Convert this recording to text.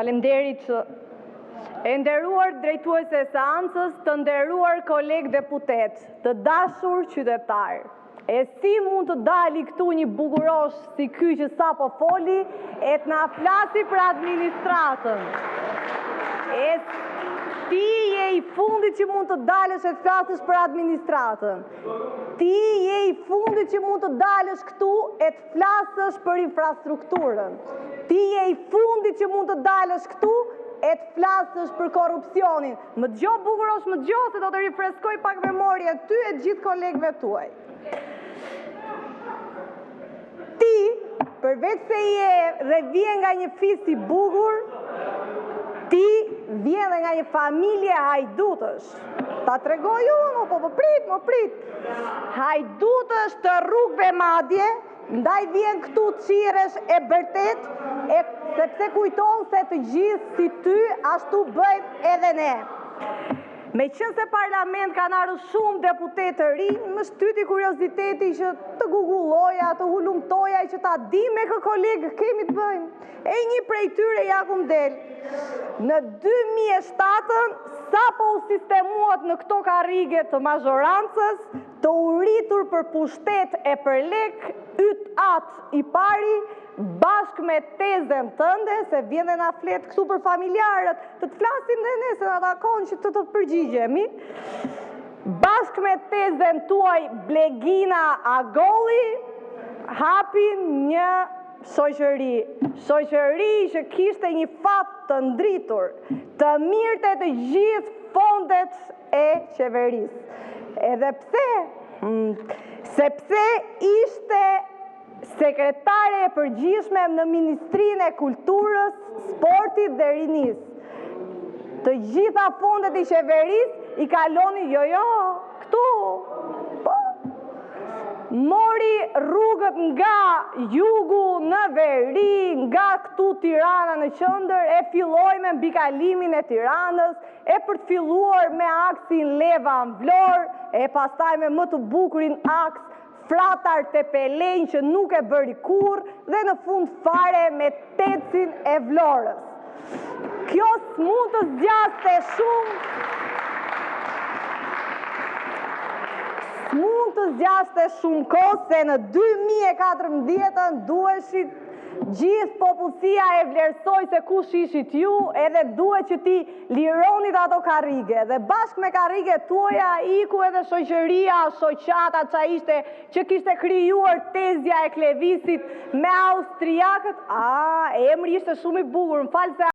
Faleminderit. E nderuar drejtuese e seancës, të nderuar kolegë deputet, të dashur qytetar. E si mund të dali këtu një bukurosh si ky që sapo foli, e të na flasi për administratën. Ti je i fundit që mund të dalësh e të flasësh për administratën. Ti je i fundit që mund të dalësh këtu e të flasësh për infrastrukturën. Ti je i fundit që mund të dalësh këtu e të flasësh për korrupsionin. Më dëgjo bukurosh, më dëgjo se do të rifreskoj pak memorien ty e gjithë kolegëve tuaj. Ti, përveç se je dhe vjen nga një fis i bukur, ti vjen dhe nga një familje hajdutësh. Ta tregoj unë, po prit. Hajdutësh të rrugëve madje, ndaj vjen këtu qiresh e bërtet, sepse kujton se të gjithë si ty, ashtu bëjmë edhe ne. Me qënë se parlament kanë ardhur shumë deputet të rinj, më shtyti kurioziteti që të googulloja, të hulumtoja, që ta di me kë kolegë kemi të bëjmë. E një prej tyre ja kum del. Në 2007, sa po u sistemuat në këto karrige të mazhorancës, të uritur për pushtet e për lek, yt atë i pari, bashkë me tezën tënde, se vjen dhe na flet këtu për familjarët, të të flasin dhe ne, se na takon që të përgjigjemi. Bashkë me tezën tuaj Blegina Agolli, hapin një shoqëri që kishte një fat të ndritur, të mirëte të gjithë fondet e qeverisë. Edhe pse? Sepse ishte sekretare e përgjithshme në Ministrinë e Kulturës, Sportit dhe Rinisë. Të gjitha fondet e qeverisë i kaloni këtu. Mori rrugët nga jugu në veri, nga këtu Tirana në qendër, e filloi me mbikalimin e Tiranës, e për të filluar me aksin Leva-Vlorë, e pastaj me më të bukurin aks Fratar të Pelejnë që nuk e bëri kurrë, dhe në fund fare me Tecin e Vlorës. Kjo s'mund të zgjaste shumë, kohë, se në 2014 duheshit gjithë popullsia e vlerësoj se kush ishit ju, edhe duhet që ti lironit ato karrige. Dhe bashkë me karrige tuaja iku edhe shoqëria, shoqata që kishte krijuar tezja e Klevisit me austriakët. Emri ishte shumë i bukur, më falë se